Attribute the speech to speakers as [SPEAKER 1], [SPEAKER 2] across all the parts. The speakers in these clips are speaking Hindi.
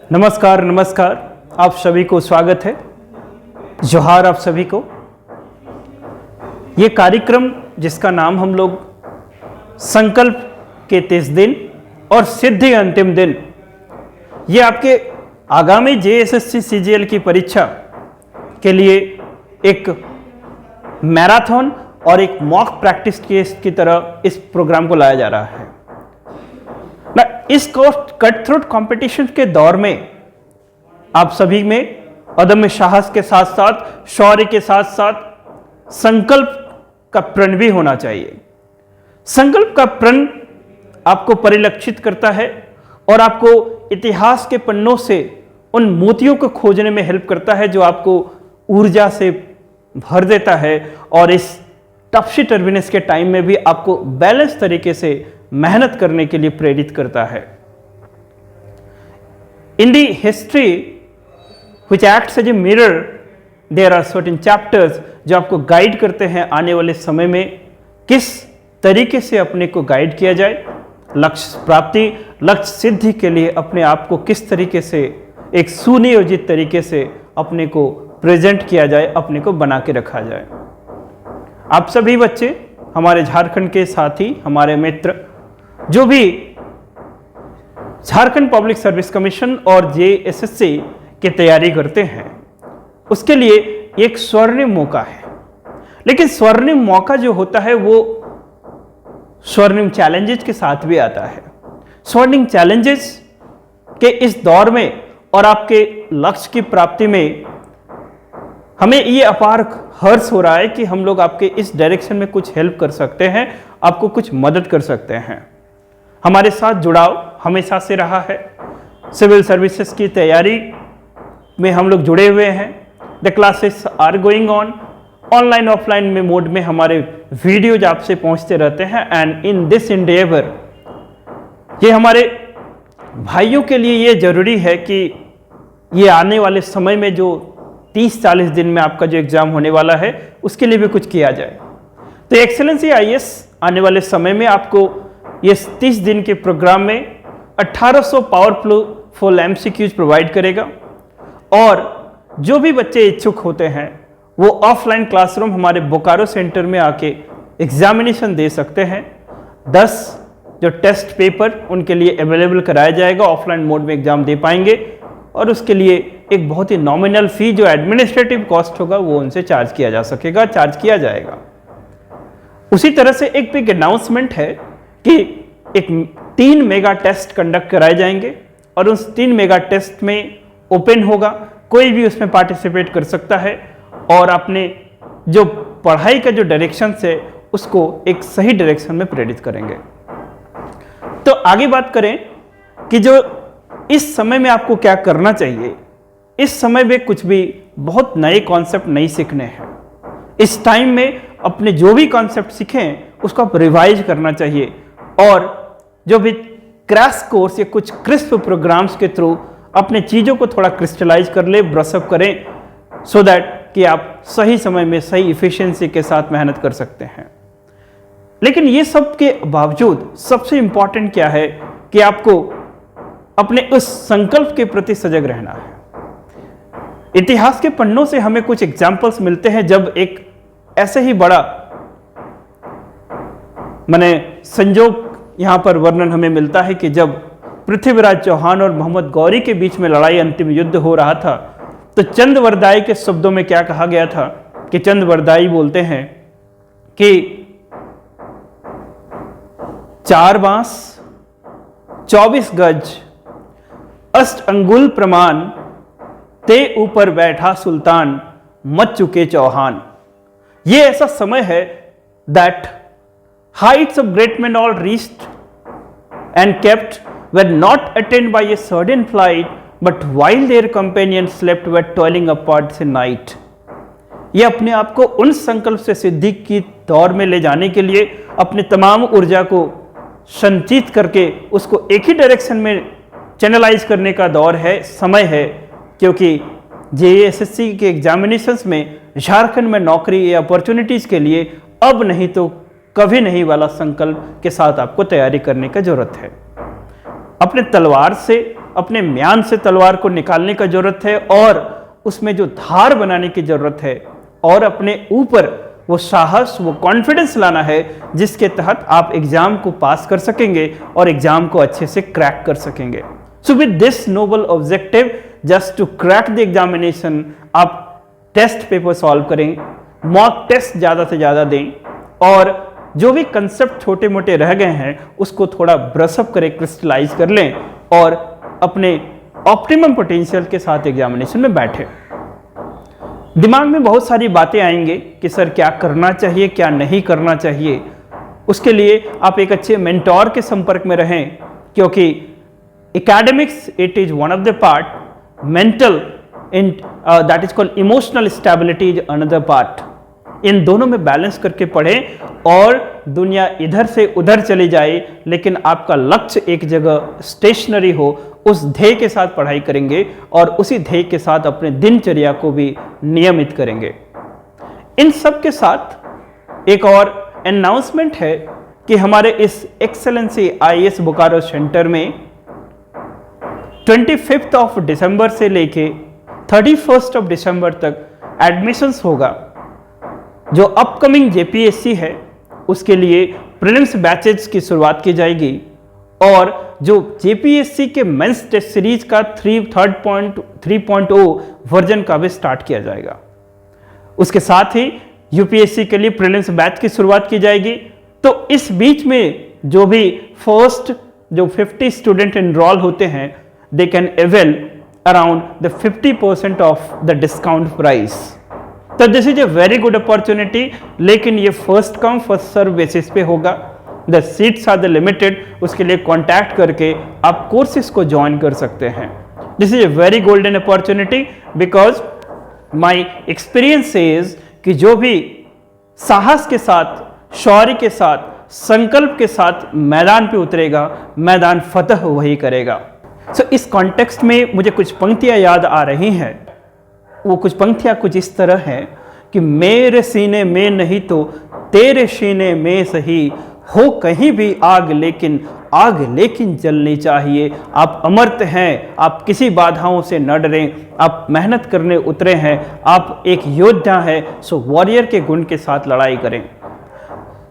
[SPEAKER 1] नमस्कार नमस्कार, आप सभी को स्वागत है। जोहार आप सभी को। ये कार्यक्रम जिसका नाम हम लोग संकल्प के 30 दिन और सिद्धि अंतिम दिन, ये आपके आगामी जेएसएससी सीजीएल की परीक्षा के लिए एक मैराथन और एक मॉक प्रैक्टिस केस की तरह इस प्रोग्राम को लाया जा रहा है। इस कट थ्रोट कंपटीशन के दौर में आप सभी में अदम्य साहस के साथ साथ शौर्य के साथ साथ संकल्प का प्रण भी होना चाहिए। संकल्प का प्रण आपको परिलक्षित करता है और आपको इतिहास के पन्नों से उन मोतियों को खोजने में हेल्प करता है जो आपको ऊर्जा से भर देता है और इस टफशी टर्बिनेस के टाइम में भी आपको बैलेंस तरीके से मेहनत करने के लिए प्रेरित करता है। इन दी history which acts as a mirror, there are certain chapters जो आपको गाइड करते हैं आने वाले समय में किस तरीके से अपने को गाइड किया जाए, लक्ष्य प्राप्ति, लक्ष्य सिद्धि के लिए अपने आप को किस तरीके से एक सुनियोजित तरीके से अपने को प्रेजेंट किया जाए, अपने को बना के रखा जाए। आप सभी बच्चे, हमारे झारखंड के साथी, हमारे मित्र जो भी झारखंड पब्लिक सर्विस कमीशन और जेएसएससी की तैयारी करते हैं, उसके लिए एक स्वर्णिम मौका है। लेकिन स्वर्णिम मौका जो होता है वो स्वर्णिम चैलेंजेस के साथ भी आता है। स्वर्णिम चैलेंजेस के इस दौर में और आपके लक्ष्य की प्राप्ति में हमें ये अपार हर्ष हो रहा है कि हम लोग आपके इस डायरेक्शन में कुछ हेल्प कर सकते हैं, आपको कुछ मदद कर सकते हैं। हमारे साथ जुड़ाव हमेशा से रहा है। सिविल सर्विसेज की तैयारी में हम लोग जुड़े हुए हैं। The classes are going on, online offline में मोड में हमारे वीडियोज आपसे पहुंचते रहते हैं। एंड इन दिस एंडेवर, ये हमारे भाइयों के लिए ये जरूरी है कि ये आने वाले समय में जो 30-40 दिन में आपका जो एग्जाम होने वाला है उसके लिए भी कुछ किया जाए। तो एक्सेलेंसी आईएएस आने वाले समय में आपको ये 30 दिन के प्रोग्राम में 1800 पावरफुल एमसीक्यूज प्रोवाइड करेगा। और जो भी बच्चे इच्छुक होते हैं वो ऑफलाइन क्लासरूम हमारे बोकारो सेंटर में आके एग्जामिनेशन दे सकते हैं। 10 जो टेस्ट पेपर उनके लिए अवेलेबल कराया जाएगा, ऑफलाइन मोड में एग्जाम दे पाएंगे और उसके लिए एक बहुत ही नॉमिनल फी जो एडमिनिस्ट्रेटिव कॉस्ट होगा वो उनसे चार्ज किया जाएगा। उसी तरह से एक बिग अनाउंसमेंट है कि एक 3 मेगा टेस्ट कंडक्ट कराए जाएंगे और उस 3 मेगा टेस्ट में ओपन होगा, कोई भी उसमें पार्टिसिपेट कर सकता है और अपने जो पढ़ाई का जो डायरेक्शन है उसको एक सही डायरेक्शन में प्रेरित करेंगे। तो आगे बात करें कि जो इस समय में आपको क्या करना चाहिए। इस समय में कुछ भी बहुत नए कॉन्सेप्ट नहीं सीखने हैं। इस टाइम में अपने जो भी कॉन्सेप्ट सीखें उसको आप रिवाइज करना चाहिए और जो भी क्रैश कोर्स या कुछ क्रिस्प प्रोग्राम्स के थ्रू अपने चीज़ों को थोड़ा क्रिस्टलाइज कर ले, ब्रशअप करें, सो दैट कि आप सही समय में सही इफिशिएंसी के साथ मेहनत कर सकते हैं। लेकिन ये सब के बावजूद सबसे इंपॉर्टेंट क्या है कि आपको अपने उस संकल्प के प्रति सजग रहना है। इतिहास के पन्नों से हमें कुछ एग्जाम्पल्स मिलते हैं जब एक ऐसे ही बड़ा संजोग यहां पर वर्णन हमें मिलता है कि जब पृथ्वीराज चौहान और मोहम्मद गौरी के बीच में लड़ाई, अंतिम युद्ध हो रहा था, तो चंद्रवरदाई के शब्दों में क्या कहा गया था कि चंद्रवरदाई बोलते हैं कि 4 बांस 24 गज अष्ट अंगुल प्रमाण, ते ऊपर बैठा सुल्तान, मच चुके चौहान। ये ऐसा समय है that heights of great men all reached and kept were not attained by a sudden flight, but while their companions slept were toiling upwards in night। ये अपने आप को उन संकल्प से सिद्धि की दौर में ले जाने के लिए अपने तमाम ऊर्जा को संचित करके उसको एक ही डायरेक्शन में चैनलाइज करने का दौर है, समय है। क्योंकि जेएसएससी के एग्जामिनेशंस में झारखंड में नौकरी या अपॉर्चुनिटीज के लिए अब नहीं तो कभी नहीं वाला संकल्प के साथ आपको तैयारी करने की जरूरत है। अपने तलवार से अपने म्यान से तलवार को निकालने का जरूरत है और उसमें जो धार बनाने की जरूरत है और अपने ऊपर वो साहस, वो कॉन्फिडेंस लाना है जिसके तहत आप एग्जाम को पास कर सकेंगे और एग्जाम को अच्छे से क्रैक कर सकेंगे। So with this noble objective just to crack the examination, आप टेस्ट पेपर सॉल्व करें, मॉक टेस्ट ज़्यादा से ज़्यादा दें और जो भी कंसेप्ट छोटे मोटे रह गए हैं उसको थोड़ा ब्रशअप करें, क्रिस्टलाइज कर लें और अपने ऑप्टिमम पोटेंशियल के साथ एग्जामिनेशन में बैठे। दिमाग में बहुत सारी बातें आएंगे कि सर क्या करना चाहिए, क्या नहीं करना चाहिए। उसके लिए आप एक अच्छे मेंटोर के संपर्क में रहें, क्योंकि academics it is one of the part, mental in that is called emotional stability is another part. इन दोनों में बैलेंस करके पढ़ें और दुनिया इधर से उधर चली जाए लेकिन आपका लक्ष्य एक जगह स्टेशनरी हो, उस ध्येय के साथ पढ़ाई करेंगे और उसी ध्येय के साथ अपने दिनचर्या को भी नियमित करेंगे। इन सब के साथ एक और अनाउंसमेंट है कि हमारे इस एक्सेलेंसी आईएएस बोकारो सेंटर में 25 ऑफ दिसंबर से लेके 31 ऑफ दिसंबर तक एडमिशंस होगा। जो अपकमिंग जेपीएससी है उसके लिए प्रीलिम्स बैचेस की शुरुआत की जाएगी और जो जेपीएससी के मेंस टेस्ट सीरीज का 3.0 वर्जन का भी स्टार्ट किया जाएगा। उसके साथ ही यूपीएससी के लिए प्रीलिम्स बैच की शुरुआत की जाएगी। तो इस बीच में जो भी फर्स्ट जो 50 स्टूडेंट एनरोल होते हैं they can avail around the 50% of the discount price. तो this is a very good opportunity, लेकिन ये first come first serve basis पे होगा। The seats are the limited, उसके लिए कांटेक्ट करके आप कोर्सेज को ज्वाइन कर सकते हैं। This is a very golden opportunity because my experience is कि जो भी साहस के साथ, शौर्य के साथ, संकल्प के साथ मैदान पे उतरेगा, मैदान फतह वही करेगा। सो इस कॉन्टेक्स्ट में मुझे कुछ पंक्तियां याद आ रही हैं। वो कुछ पंक्तियां कुछ इस तरह हैं कि मेरे सीने में नहीं तो तेरे सीने में सही हो कहीं भी आग लेकिन जलनी चाहिए। आप अमर्त्य हैं, आप किसी बाधाओं से न डरें, आप मेहनत करने उतरे हैं, आप एक योद्धा हैं, सो वॉरियर के गुण के साथ लड़ाई करें।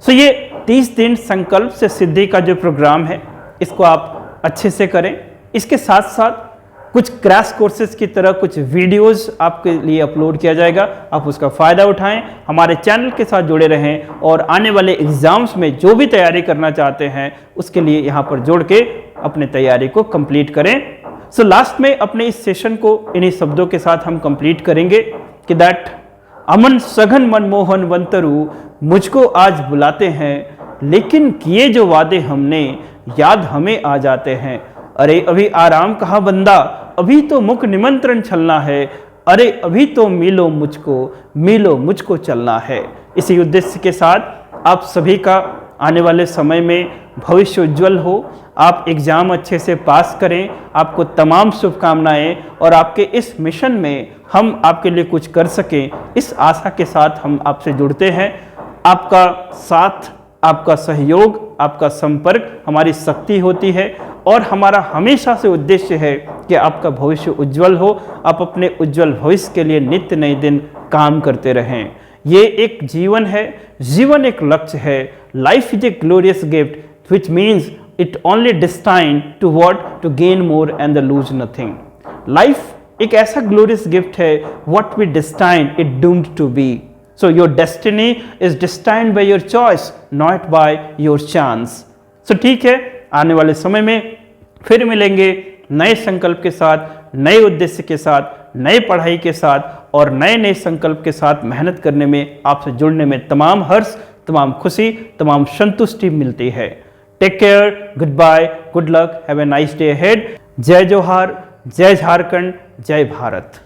[SPEAKER 1] सो ये 30 दिन संकल्प से सिद्धि का जो प्रोग्राम है इसको आप अच्छे से करें। इसके साथ साथ कुछ क्रैश कोर्सेज की तरह कुछ वीडियोस आपके लिए अपलोड किया जाएगा, आप उसका फ़ायदा उठाएं, हमारे चैनल के साथ जुड़े रहें और आने वाले एग्ज़ाम्स में जो भी तैयारी करना चाहते हैं उसके लिए यहाँ पर जुड़ के अपने तैयारी को कंप्लीट करें। सो लास्ट में अपने इस सेशन को इन्हीं शब्दों के साथ हम कंप्लीट करेंगे कि दैट अमन सघन मनमोहन वंतरु मुझको आज बुलाते हैं, लेकिन किए जो वादे हमने याद हमें आ जाते हैं। अरे अभी आराम कहाँ बंदा, अभी तो मुख निमंत्रण चलना है, अरे अभी तो मिलो मुझको चलना है। इसी उद्देश्य के साथ आप सभी का आने वाले समय में भविष्य उज्जवल हो, आप एग्ज़ाम अच्छे से पास करें, आपको तमाम शुभकामनाएं और आपके इस मिशन में हम आपके लिए कुछ कर सकें, इस आशा के साथ हम आपसे जुड़ते हैं। आपका साथ, आपका सहयोग, आपका संपर्क हमारी शक्ति होती है और हमारा हमेशा से उद्देश्य है कि आपका भविष्य उज्जवल हो, आप अपने उज्जवल भविष्य के लिए नित्य नए दिन काम करते रहें। ये एक जीवन है, जीवन एक लक्ष्य है। Life is a glorious gift which means it only destined to what, to gain more and the lose nothing. Life एक ऐसा ग्लोरियस गिफ्ट है, what we destine it doomed to be. So your destiny is destined by your choice, not by your chance. So ठीक है, आने वाले समय में फिर मिलेंगे नए संकल्प के साथ, नए उद्देश्य के साथ, नए पढ़ाई के साथ और नए संकल्प के साथ मेहनत करने में, आपसे जुड़ने में तमाम हर्ष, तमाम खुशी, तमाम संतुष्टि मिलती है। Take care, good bye, good luck, have a nice day ahead. जय जोहार, जय झारखंड, जय भारत।